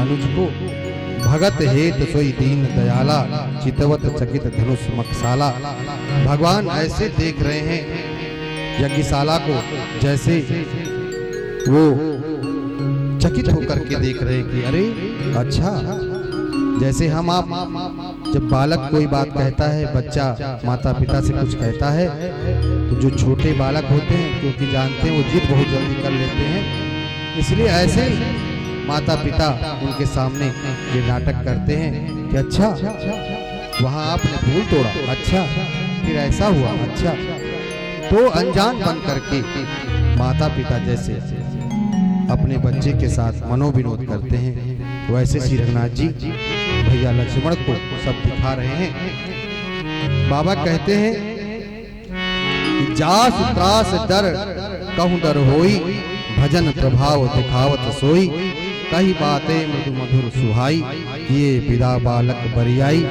अनुज को। भगत हेत सोई दीन दयाला, चितवत चकित धनुष मकसाला। भगवान ऐसे देख रहे हैं यज्ञशाला को, जैसे वो चकित होकर के देख रहे हैं कि अरे अच्छा, जैसे हम आप जब बालक कोई बात कहता है, बच्चा माता पिता से कुछ कहता है, तो जो छोटे बालक होते हैं क्योंकि जानते हैं वो जिद बहुत जल्दी कर लेते हैं, इसलिए ऐसे माता पिता उनके सामने ये नाटक करते हैं कि अच्छा वहां आपने फूल तोड़ा, अच्छा फिर ऐसा हुआ, अच्छा। तो अनजान बन करके माता पिता जैसे अपने बच्चे के साथ मनोविनोद करते हैं, वैसे श्री रघुनाथ जी भैया लक्ष्मण को सब दिखा रहे हैं। बाबा कहते हैं कि जास त्रास डर कहूं डर होई, भजन प्रभाव दिखावत सोई, कही बातें मधु मधुर सुहाई, ये विदा बालक बरियाई।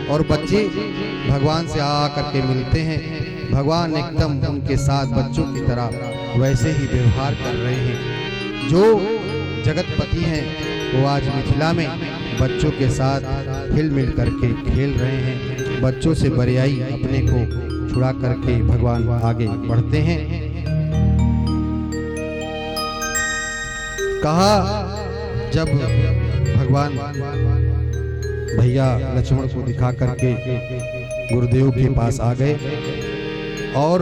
और बच्चे भगवान से आ करके मिलते हैं, भगवान एकदम उनके साथ बच्चों की तरह वैसे ही व्यवहार कर रहे हैं। जो जगतपति हैं वो आज मिथिला में बच्चों के साथ हिल मिल करके खेल रहे हैं, बच्चों से बरियाई अपने को छुड़ा करके भगवान आगे बढ़ते हैं। कहा जब भगवान भैया लक्ष्मण को दिखा करके गुरुदेव के पास आ गए और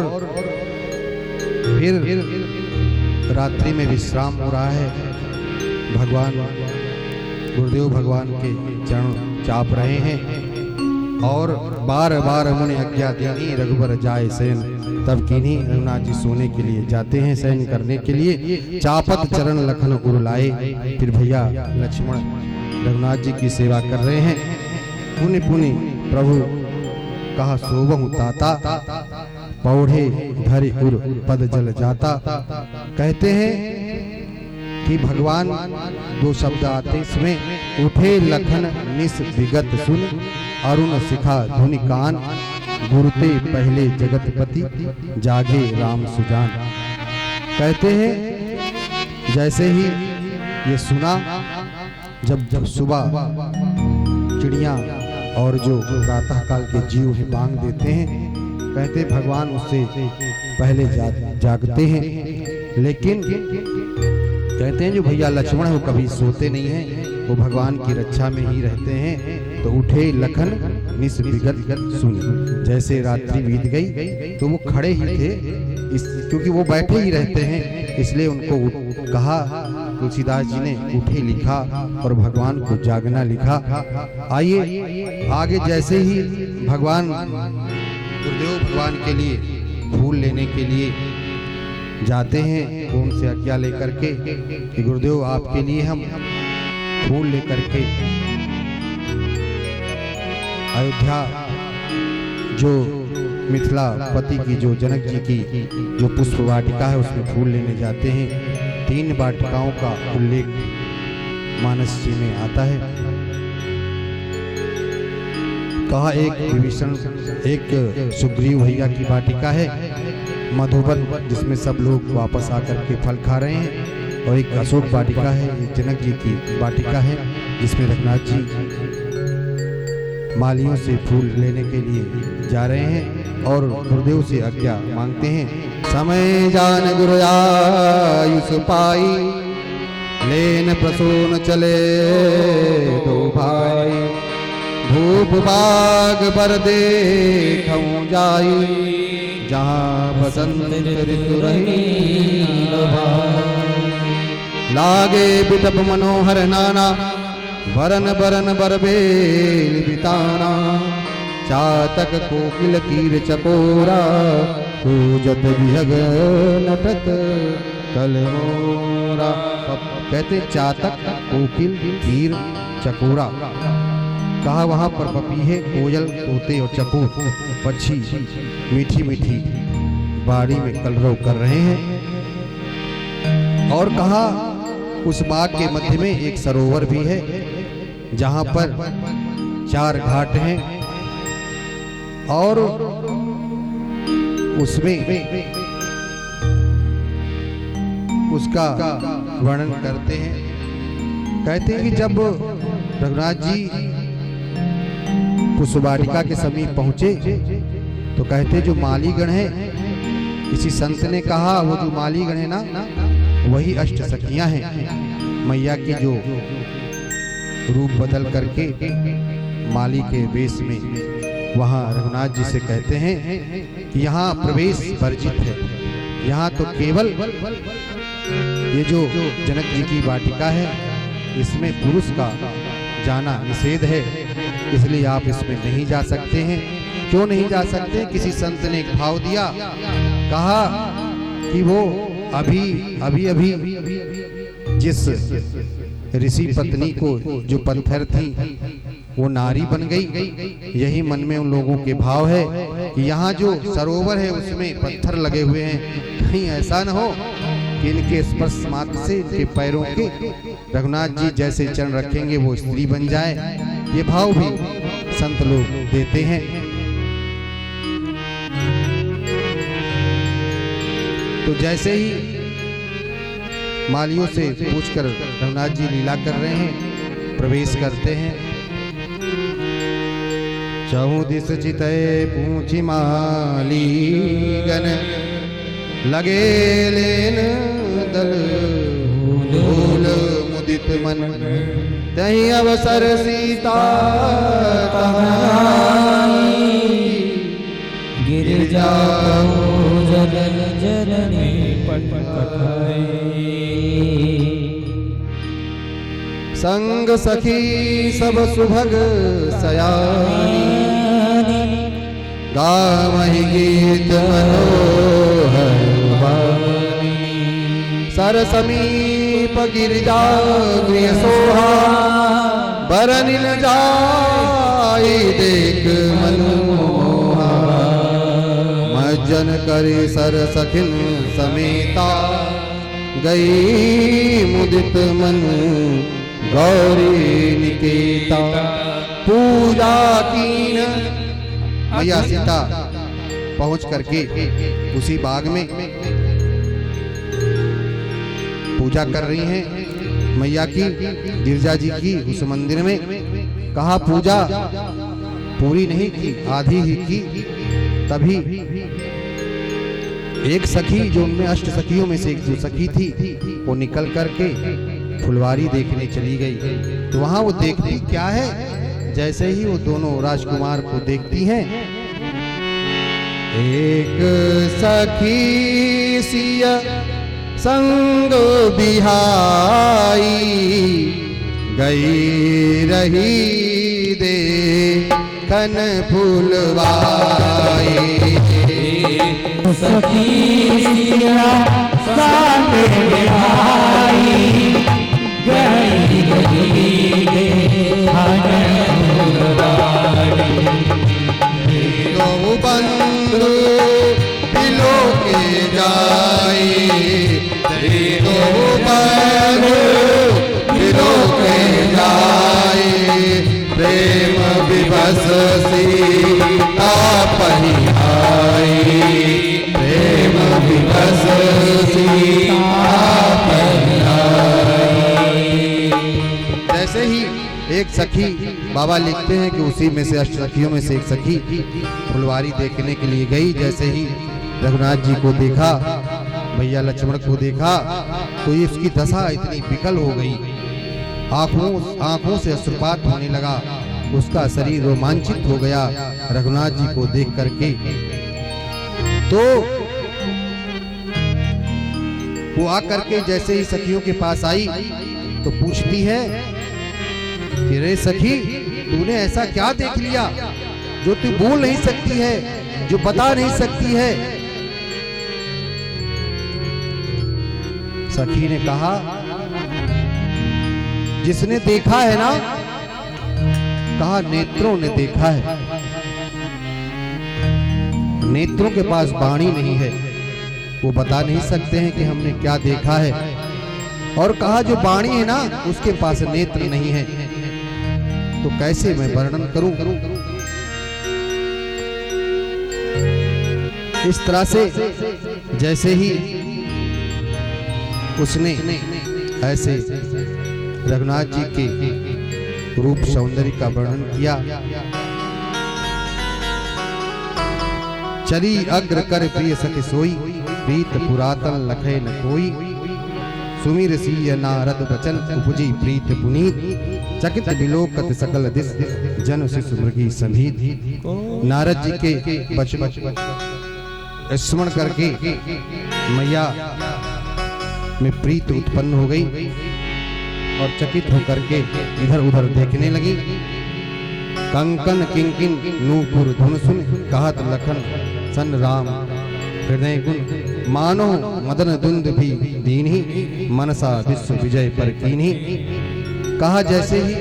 फिर रात्रि में विश्राम हो रहा है, भगवान गुरुदेव भगवान के चरण चाप रहे हैं और बार बार मुनि आज्ञा देनी रघुबर जाए सैन, तब किन्हीं रघुनाथ जी सोने के लिए जाते हैं, शयन करने के लिए। चापत चरण लखन गुरु लाए, फिर भैया लक्ष्मण रघुनाथ जी की सेवा कर रहे हैं। पुनि पुनि प्रभु कहा सोबहु ताता, पौढ़े धरि उर पद जल जाता। कहते हैं कि भगवान दो शब्द आते इसमें, उठे लखन निस विगत सुन, अरुण शिखा धुनि कान, गुरुते पहले जगतपति, जागे राम सुजान। कहते हैं जैसे ही ये सुना, जब सुबह चिड़िया और जो प्रातः काल के जीव है बांग देते हैं, कहते भगवान उससे पहले जागते हैं। लेकिन कहते हैं जो भैया लक्ष्मण है वो कभी सोते नहीं हैं, वो भगवान की रक्षा में ही रहते हैं। तो उठे लखन निस विगत सुन, जैसे रात्रि बीत गई तो वो खड़े ही थे, क्योंकि वो बैठे ही रहते हैं, इसलिए उनको कहा, तुलसीदास जी ने उठे लिखा और भगवान को जागना लिखा। आइए आगे जैसे ही भगवान गुरुदेव भगवान के लिए फूल लेने के लिए जाते हैं, उनसे आज्ञा लेकर के कि गुरुदेव आपके लिए हम फूल लेकर के अयोध्या जो मिथिला पति की जो जनक जी की जो पुष्प वाटिका है उसमें फूल लेने जाते हैं। 3 वाटिकाओं का उल्लेख मानस जी में आता है। कहा एक विभीषण, एक सुग्रीव भैया की वाटिका है मधुबन, जिसमें सब लोग वापस आकर के फल खा रहे हैं, और एक अशोक वाटिका है, एक जनक जी की वाटिका है, जिसमें रघुनाथ जी मालियों से फूल लेने के लिए जा रहे हैं और गुरुदेव से आज्ञा मांगते हैं। समय जान गुरु आयुष पाई, लेन प्रसून चले दो भाई, धूप बाग पर देखूं जाई, जहाँ बसंत ऋतु रही लागे बिटप मनोहर नाना, बरन बरन बरबेल बिताना, चातक कोकिल कीर चकोरा, पूजत विहग नटत कलमोरा। कहते चातक कोकिल कीर चकोरा, कहा वहां पर पपीहे कोयल तोते और चकोर पक्षी मीठी मीठी बाड़ी में कलरव कर रहे हैं। और कहा उस बाग के मध्य में एक सरोवर भी है, जहां पर 4 घाट हैं, और उसमें उसका वर्णन करते हैं। कहते हैं कि जब रघुनाथ जी पुष्पवाटिका के समीप पहुंचे तो कहते जो मालीगण है, किसी संत ने कहा वो जो मालीगण है ना वही अष्ट सखियां हैं। मैया की जो रूप बदल करके माली के वेश में वहां रघुनाथ जी से कहते हैं कि यहाँ प्रवेश वर्जित है, यहाँ तो केवल ये जो जनक जी की वाटिका है इसमें पुरुष का जाना निषेध है, इसलिए आप इसमें नहीं जा सकते हैं। क्यों नहीं जा सकते? किसी संत ने एक भाव दिया, कहा कि वो अभी जिस ऋषि पत्नी को जो पत्थर थी वो नारी बन गई। यही मन में उन लोगों के भाव है कि यहाँ जो सरोवर है उसमें पत्थर लगे हुए हैं, कहीं ऐसा न हो कि इनके स्पर्श मात्र से इनके पैरों के रघुनाथ जी जैसे चरण रखेंगे वो स्त्री बन जाए। ये भाव भी संत लोग देते हैं। तो जैसे ही मालियों से पूछकर रघुनाथ जी लीला कर रहे हैं, प्रवेश करते हैं। चहुदिस चितय पूछी मालीगण, लगे लेन दल धूल मुदित मन, तहि अवसर सीता गिरिजा जलन जननी पटकठाई, संग सखी सब सुभग सयानी, गावहि गीत मनोहर वाणी, सर समीप गिरिजा गृह सोहा, बरनिल जाई देख मनोहा, मज्जन करे सर सखिन समेता, गई मुदित मन गौरी निकेता। पूजा कीन मैया सीता पहुंच करके उसी बाग में पूजा कर रही हैं मैया की, गिरजा जी की उस मंदिर में। कहा पूजा पूरी नहीं की, आधी ही की। तभी एक सखी जो उनमें अष्ट सखियों में से एक जो सखी थी वो निकल करके फुलवारी देखने चली गई। तो वहां वो देखती क्या है, जैसे ही वो दोनों राजकुमार को देखती हैं, एक सखी सिया संग बिहाई, गई रही देखन फुलवाई, सखी सिया संग बिहाई, गई देखन फुलवाई, दो बंधु पिलो के जाई, दो बंधु पिलो के जाई, प्रेम विवश सीता पहियाई, प्रेम विवश सीता पहियाई। जैसे ही एक सखी, बाबा लिखते हैं कि उसी में से अष्ट सखियों में से एक सखी फुलवारी देखने के लिए गई। जैसे ही रघुनाथ जी को देखा, भैया लक्ष्मण को देखा, तो इसकी दशा इतनी विकल हो गई, आंखों से अश्रुपात होने लगा, उसका शरीर रोमांचित हो गया रघुनाथ जी को देख करके। तो वो आकर के जैसे ही सखियों के पास आई तो पूछती है कि रे सखी, तूने ऐसा क्या देख लिया जो तू बोल नहीं सकती है, जो बता नहीं सकती है? सखी ने कहा, जिसने देखा है ना, कहा नेत्रों ने देखा है, नेत्रों के पास वाणी नहीं है, वो बता नहीं सकते हैं कि हमने क्या देखा है। और कहा जो वाणी है ना उसके पास नेत्र नहीं है, तो कैसे मैं वर्णन करूं? इस तरह से जैसे ही उसने ऐसे रघुनाथ जी के रूप सौंदर्य का वर्णन किया। चली अग्र कर प्रिय सखी सोई, प्रीत पुरातन लखे न कोई। सुमिर सिय नारद बचन, उपजी प्रीत पुनीत। चकित विलोकत सकल दिस, जन शिशु मृगी समीत। नारद जी के वचन स्मरण करके मैया में प्रीत उत्पन्न हो गई और चकित होकर के इधर उधर देखने लगी। कंकन किंकिन नूपुर धुन सुन, कहत लखन सन राम हृदय गुण। मानो मदन दुंद भी दीन्ही, मनसा विश्व विजय पर कीन्ही। कहा जैसे ही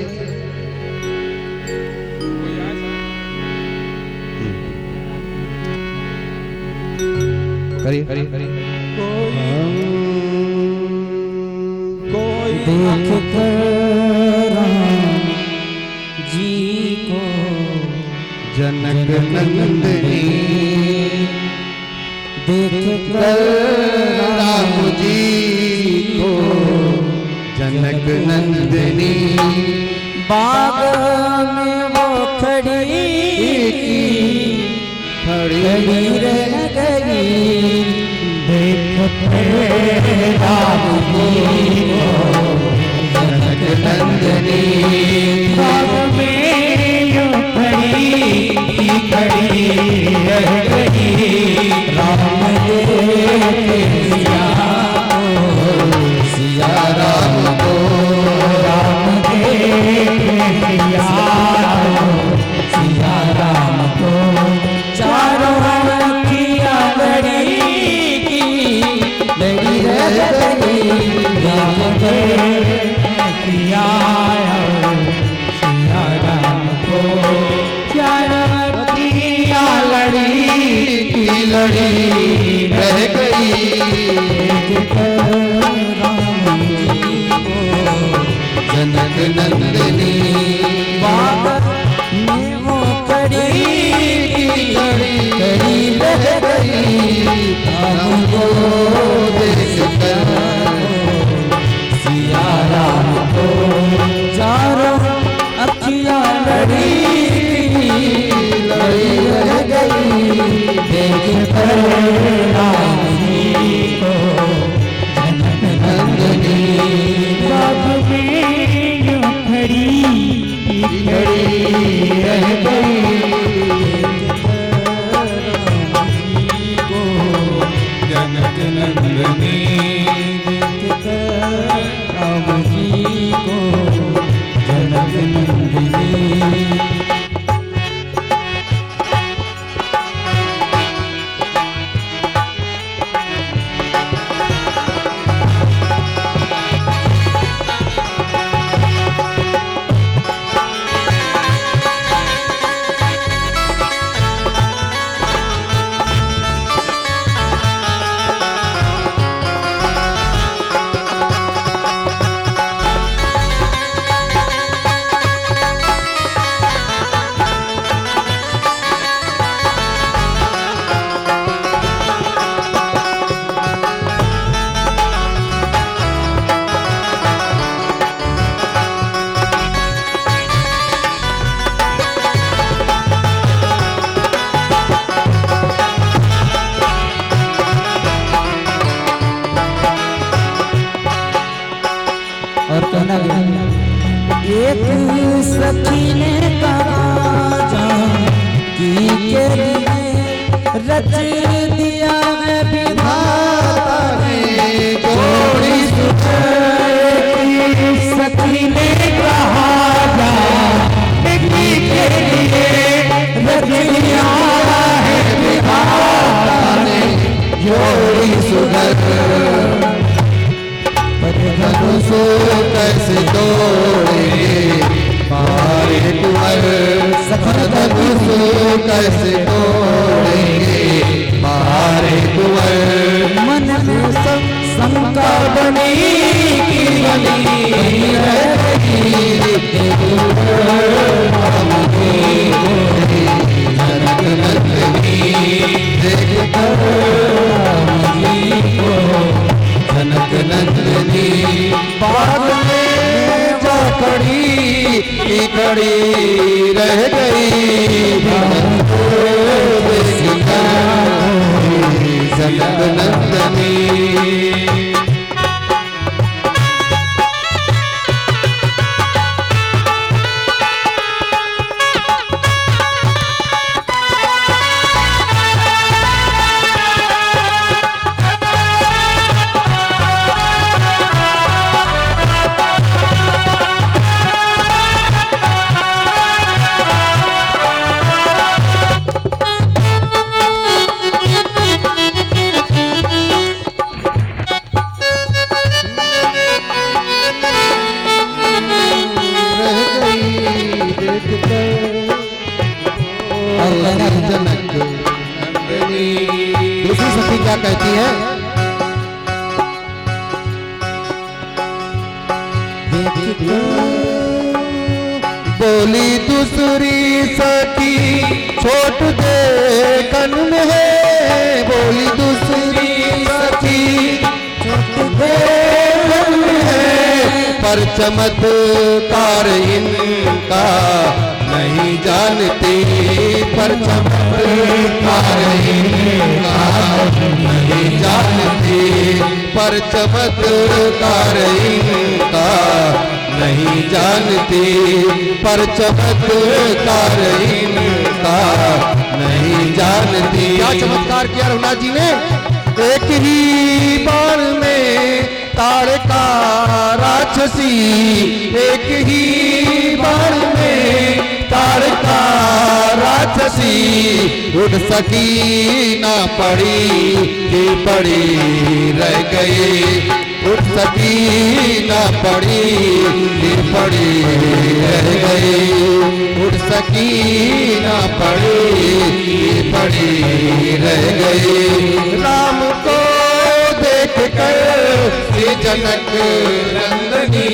करिए देख कर राम जी को जनक नंदनी, देख कर राम जी को जनक नंदनी। बाग में वो खड़ी रह गई, देख कर राम जी को जनक नंदनी। बाग में यूं खड़ी रह गई, राम सिया राम को, राम सिया राम को। चारों अखियाँ लड़ी रह गई, राम सिया राम को। चारों अखियाँ लड़ी रह गई, जनक नंदनी। बाग में वो खड़ी रह गई, हमको देख कर सिया राम को। चारों अखियाँ लड़ी रह गई, देख कर राम जी को जनक नंदनी। बाग में यूं खड़ी रह गई, जनक नंदनी। राम जी को जनक नंदनी। और कहना लगा, एक सखी ने कहा जानकी के लिए रच दिया है विधाता ने जोड़ी सुखी। सखी ने कहा जानकी के लिए रच दिया है विधाता ने जोड़ी सुधर। धनुषो कैसे तोड़ेंगे मारे कुंवर, सफर धनुषो कैसे तोड़ेंगे मारे कुंवर। मन में शंका बनी जनक नंदनी। देख जनक नंदनी। बाग में की खड़ी रह गई जनक नंदनी। दूसरी सखी क्या कहती है? बोली दूसरी सखी छोट देखन में है, बोली दूसरी सखी छोट देखन में है, पर चमत्कार इनका नहीं जानती, पर चमत्कार इनका नहीं जानती, पर चमत्कार इनका नहीं जानती, पर चमत्कार इनका नहीं जानती। क्या चमत्कार किया रघुनाथ जी ने? एक ही बाण में ताड़का राक्षसी, एक ही बाण में ताड़का राक्षसी, उठ सकी ना पड़ी कि पड़ी रह गई, उठ सकी ना पड़ी कि पड़ी रह गई, उठ सकी ना पड़ी कि पड़ी रह गई। राम को देख कर श्री जनक नंदनी,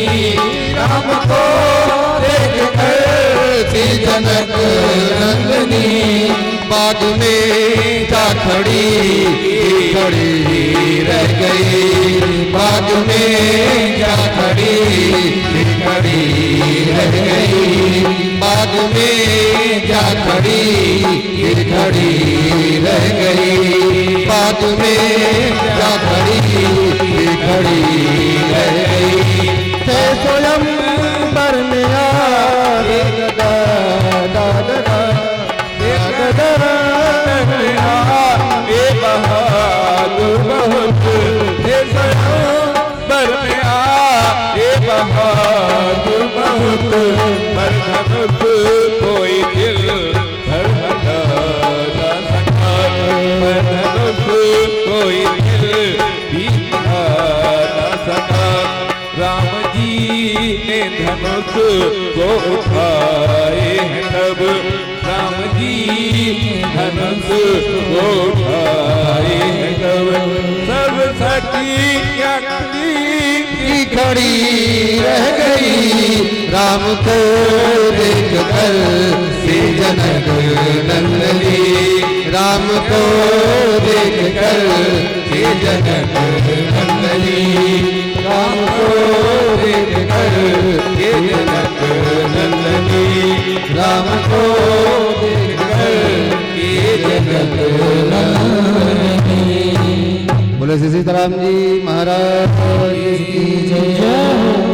राम को देख कर श्री जनक नंदनी, बाग में जा खड़ी रह गई, बाग में जा खड़ी रह गई, बाग में जा खड़ी रह गई, बाग में जा खड़ी रह गई। थे स्वयं पर में बहादुर बहुत, हे पर में बहादुर बहुत, पर धनुष कोई दिल भर ना सका, पर धनुष कोई दिल भी ना सका। राम जी ने धनुष को उठाए हैं तब, राम जी धनुष को उठाए हैं तब, सब सखी की खड़ी रह गई, राम को देख कर श्री जनक नंदनी, राम को देख कर श्री जनक नंदनी, राम को देख कर श्री जनक नंदनी, राम को देख कर श्री जनक नंदनी। बोले सीताराम जी महाराज की जय।